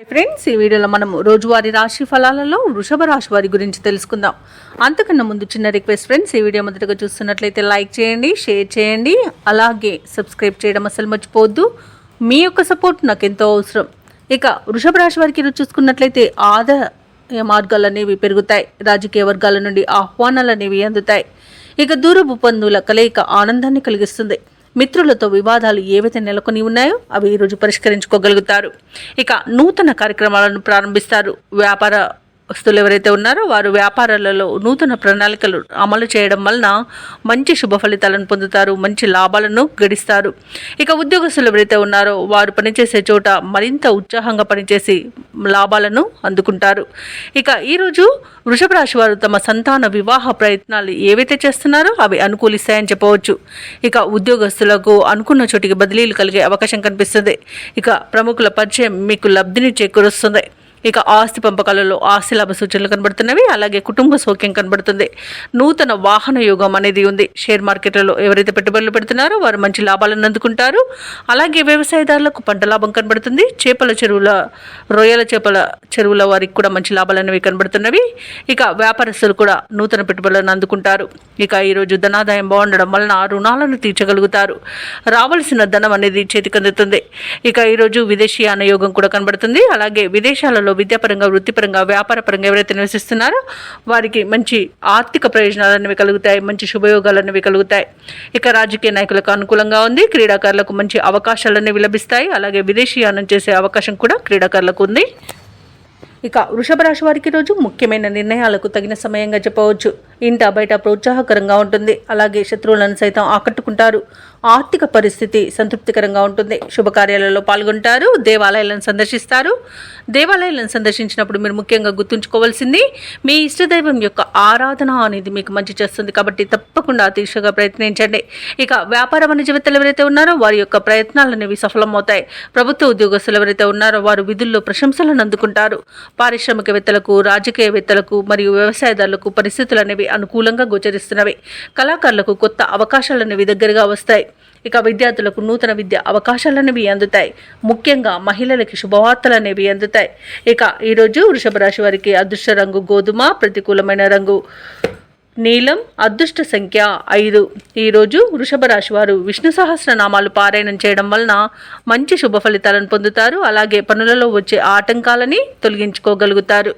Friends, ఈ వీడియోలో మనం రోజువారీ రాశి ఫలాలలో వృషభ రాశి వారి గురించి తెలుసుకుందాం. అంతకన్నా ముందు చిన్న రిక్వెస్ట్ ఫ్రెండ్స్, ఈ వీడియో మొదటగా చూస్తున్నట్లయితే లైక్ చేయండి, షేర్ చేయండి, అలాగే సబ్స్క్రైబ్ చేయడం అసలు మర్చిపోవద్దు. మీ యొక్క సపోర్ట్ నాకు ఎంతో అవసరం. ఇక వృషభ రాశి వారికి ఈరోజు చూసుకున్నట్లయితే ఆదాయ మార్గాలు అనేవి పెరుగుతాయి. రాజకీయ వర్గాల నుండి ఆహ్వానాలు అనేవి అందుతాయి. ఇక దూరపు బంధువుల కలయిక ఆనందాన్ని కలిగిస్తుంది. మిత్రులతో వివాదాలు ఏవైతే నెలకొని ఉన్నాయో అవి ఈరోజు పరిష్కరించుకోగలుగుతారు. ఇక నూతన కార్యక్రమాలను ప్రారంభిస్తారు. వ్యాపారస్తులు ఎవరైతే ఉన్నారో వారు వ్యాపారాలలో నూతన ప్రణాళికలు అమలు చేయడం వలన మంచి శుభ ఫలితాలను పొందుతారు, మంచి లాభాలను గడిస్తారు. ఇక ఉద్యోగస్తులు ఎవరైతే ఉన్నారో వారు పనిచేసే చోట మరింత ఉత్సాహంగా పనిచేసి లాభాలను అందుకుంటారు. ఇక ఈరోజు వృషభ రాశి వారు తమ సంతాన వివాహ ప్రయత్నాలు ఏవైతే చేస్తున్నారో అవి అనుకూలిస్తాయని చెప్పవచ్చు. ఇక ఉద్యోగస్తులకు అనుకున్న చోటికి బదిలీలు కలిగే అవకాశం కనిపిస్తుంది. ఇక ప్రముఖుల పరిచయం మీకు లబ్ధిని చేకూరుస్తుంది. ఇక ఆస్తి పంపకాలలో ఆస్తి లాభ సూచనలు కనబడుతున్నవి. అలాగే కుటుంబ సౌఖ్యం కనబడుతుంది. నూతన వాహన యోగం అనేది ఉంది. షేర్ మార్కెట్లలో ఎవరైతే పెట్టుబడులు పెడుతున్నారో వారు మంచి లాభాలను అందుకుంటారు. అలాగే వ్యవసాయదారులకు పంట లాభం కనబడుతుంది. రొయ్యల చేపల చెరువుల వారికి కూడా మంచి లాభాలు అనేవి కనబడుతున్నవి. ఇక వ్యాపారస్తులు కూడా నూతన పెట్టుబడులను అందుకుంటారు. ఇక ఈరోజు ధనాదాయం బాగుండడం వలన రుణాలను తీర్చగలుగుతారు. రావాల్సిన ధనం అనేది చేతికి అందుతుంది. ఇక ఈరోజు విదేశీయాన యోగం కూడా కనబడుతుంది. అలాగే విదేశాలలో విద్యాపరంగా, వృత్తిపరంగా, వ్యాపారపరంగా ఎవరైతే నివసిస్తున్నారో వారికి మంచి ఆర్థిక ప్రయోజనాలు అనేవి కలుగుతాయి. మంచి శుభయోగాలు అనేవి కలుగుతాయి. ఇక రాజకీయ నాయకులకు అనుకూలంగా ఉంది. క్రీడాకారులకు మంచి అవకాశాలు అనేవి లభిస్తాయి. అలాగే విదేశీయానం చేసే అవకాశం కూడా క్రీడాకారులకు ఉంది. ఇక వృషభ రాశి వారికి రోజు ముఖ్యమైన నిర్ణయాలకు తగిన సమయంగా చెప్పవచ్చు. ఇంట బయట ప్రోత్సాహకరంగా ఉంటుంది. అలాగే శత్రువులను సైతం ఆకట్టుకుంటారు. ఆర్థిక పరిస్థితి సంతృప్తికరంగా ఉంటుంది. శుభకార్యాలలో పాల్గొంటారు. దేవాలయాలను సందర్శిస్తారు. దేవాలయాలను సందర్శించినప్పుడు మీరు ముఖ్యంగా గుర్తుంచుకోవాల్సింది మీ ఇష్టదైవం యొక్క ఆరాధన అనేది మీకు మంచి చేస్తుంది. కాబట్టి తప్పకుండా తీర్చగా ప్రయత్నించండి. ఇక వ్యాపార వాణిజ్యవేత్తలు ఎవరైతే ఉన్నారో వారి యొక్క ప్రయత్నాలు అనేవి సఫలమవుతాయి. ప్రభుత్వ ఉద్యోగస్తులు ఎవరైతే ఉన్నారో వారు విధుల్లో ప్రశంసలను అందుకుంటారు. పారిశ్రామికవేత్తలకు, రాజకీయవేత్తలకు మరియు వ్యవసాయదారులకు పరిస్థితులు అనేవి అనుకూలంగా గోచరిస్తున్నవి. కళాకారులకు కొత్త అవకాశాలు అనేవి దగ్గరగా వస్తాయి. ఇక విద్యార్థులకు నూతన విద్య అవకాశాలు అనేవి అందుతాయి. ముఖ్యంగా మహిళలకి శుభవార్తలు అనేవి అందుతాయి. ఇక ఈరోజు వృషభ రాశి వారికి అదృష్ట రంగు గోధుమ, ప్రతికూలమైన రంగు నీలం, అదృష్ట సంఖ్య 5. ఈరోజు వృషభ రాశి వారు విష్ణు సహస్రనామాలు పారాయణం చేయడం వలన మంచి శుభ ఫలితాలను పొందుతారు. అలాగే పనులలో వచ్చే ఆటంకాలని తొలగించుకోగలుగుతారు.